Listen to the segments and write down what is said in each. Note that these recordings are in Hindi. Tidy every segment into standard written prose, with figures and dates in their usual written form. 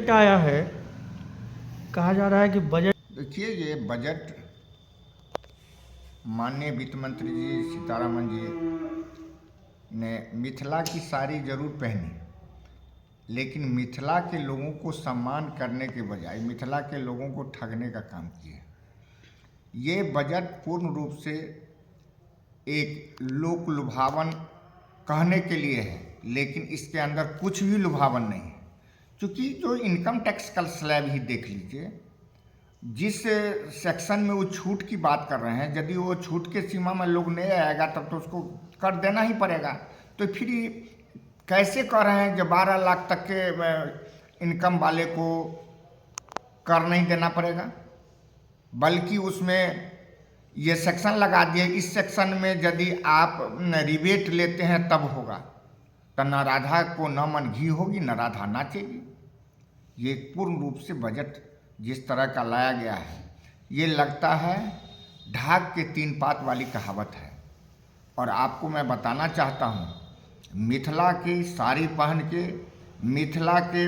बजट आया है, कहा जा रहा है कि बजट देखिए, ये बजट माननीय वित्त मंत्री जी सीतारमण जी ने मिथिला की साड़ी जरूर पहनी, लेकिन मिथिला के लोगों को सम्मान करने के बजाय मिथिला के लोगों को ठगने का काम किया। ये बजट पूर्ण रूप से एक लोक लुभावन कहने के लिए है, लेकिन इसके अंदर कुछ भी लुभावन नहीं है। क्योंकि जो इनकम टैक्स का स्लैब ही देख लीजिए, जिस सेक्शन में वो छूट की बात कर रहे हैं, यदि वो छूट के सीमा में लोग नहीं आएगा तब तो उसको कर देना ही पड़ेगा। तो फिर कैसे कह रहे हैं जब 12 लाख तक के इनकम वाले को कर नहीं देना पड़ेगा, बल्कि उसमें ये सेक्शन लगा दिए, इस सेक्शन में यदि आप रिबेट लेते हैं तब होगा। तो न राधा को न मन घी होगी, न राधा नाचेगी। ये पूर्ण रूप से बजट जिस तरह का लाया गया है, ये लगता है ढाक के 3 पात वाली कहावत है। और आपको मैं बताना चाहता हूँ, मिथिला की साड़ी पहन के मिथिला के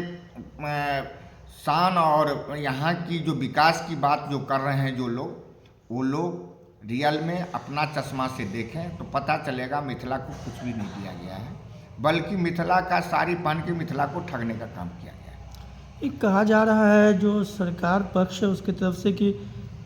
शान और यहाँ की जो विकास की बात जो कर रहे हैं जो लोग, वो लोग रियल में अपना चश्मा से देखें तो पता चलेगा मिथिला को कुछ भी नहीं दिया गया है, बल्कि मिथिला का साड़ी पहन के मिथिला को ठगने का काम किया गया है। ये कहा जा रहा है जो सरकार पक्ष है उसकी तरफ से कि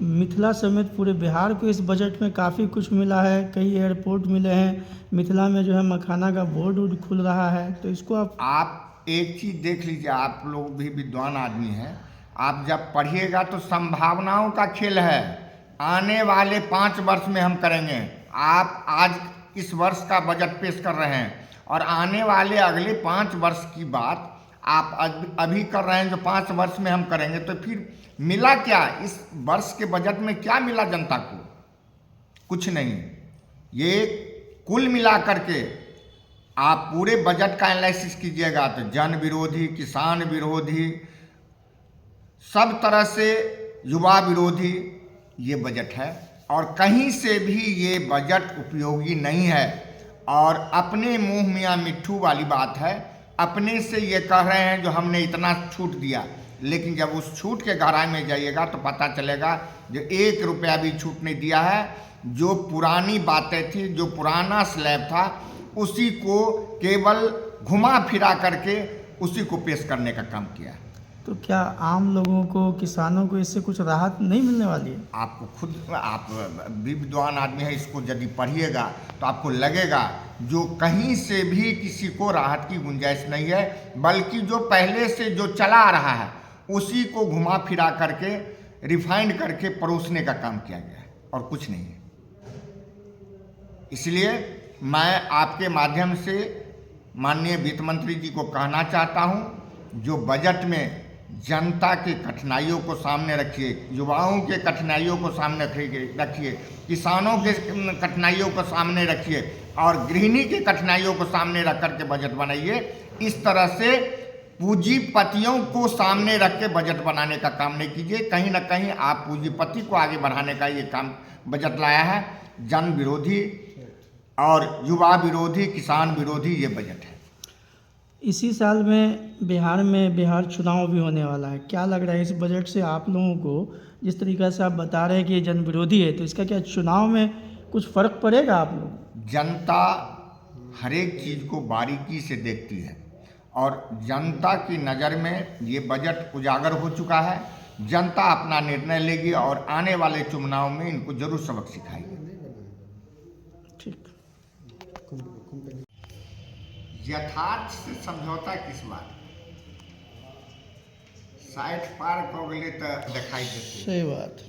मिथिला समेत पूरे बिहार को इस बजट में काफ़ी कुछ मिला है, कई एयरपोर्ट मिले हैं, मिथिला में जो है मखाना का बोर्ड वोर्ड खुल रहा है। तो इसको आप एक चीज़ देख लीजिए, आप लोग भी विद्वान आदमी हैं, आप जब पढ़िएगा तो संभावनाओं का खेल है। आने वाले 5 वर्ष में हम करेंगे। आप आज इस वर्ष का बजट पेश कर रहे हैं और आने वाले अगले 5 वर्ष की बात आप अभी कर रहे हैं जो 5 वर्ष में हम करेंगे। तो फिर मिला क्या इस वर्ष के बजट में? क्या मिला जनता को? कुछ नहीं। ये कुल मिला करके आप पूरे बजट का एनालिसिस कीजिएगा तो जन विरोधी, किसान विरोधी, सब तरह से युवा विरोधी ये बजट है। और कहीं से भी ये बजट उपयोगी नहीं है। और अपने मुंह मियाँ मिट्ठू वाली बात है, अपने से ये कह रहे हैं जो हमने इतना छूट दिया, लेकिन जब उस छूट के गहराई में जाइएगा तो पता चलेगा जो 1 रुपया भी छूट नहीं दिया है। जो पुरानी बातें थी, जो पुराना स्लैब था, उसी को केवल घुमा फिरा करके उसी को पेश करने का काम किया। तो क्या आम लोगों को, किसानों को इससे कुछ राहत नहीं मिलने वाली है? आपको खुद, आप भी विद्वान आदमी है, इसको यदि पढ़िएगा तो आपको लगेगा जो कहीं से भी किसी को राहत की गुंजाइश नहीं है, बल्कि जो पहले से जो चला आ रहा है उसी को घुमा फिरा करके रिफाइंड करके परोसने का काम किया गया है और कुछ नहीं है। इसलिए मैं आपके माध्यम से माननीय वित्त मंत्री जी को कहना चाहता हूं, जो बजट में जनता की कठिनाइयों को सामने रखिए, युवाओं के कठिनाइयों को सामने रखिए, किसानों के कठिनाइयों को सामने रखिए और गृहिणी के कठिनाइयों को सामने रख करके बजट बनाइए। इस तरह से पूंजीपतियों को सामने रख के बजट बनाने का काम नहीं कीजिए। कहीं ना कहीं आप पूंजीपति को आगे बढ़ाने का ये काम बजट लाया है। जन विरोधी और युवा विरोधी, किसान विरोधी ये बजट है। इसी साल में बिहार चुनाव भी होने वाला है। क्या लग रहा है इस बजट से आप लोगों को? जिस तरीक़े से आप बता रहे हैं कि ये जन विरोधी है, तो इसका क्या चुनाव में कुछ फ़र्क पड़ेगा आप लोग? जनता हर एक चीज़ को बारीकी से देखती है और जनता की नज़र में ये बजट उजागर हो चुका है। जनता अपना निर्णय लेगी और आने वाले चुनाव में इनको जरूर सबक सिखाएगी। ठीक। यथार्थ से समझौता किस बात? 60 पार कऽ गेलै तऽ देखाई देतै। सही बात।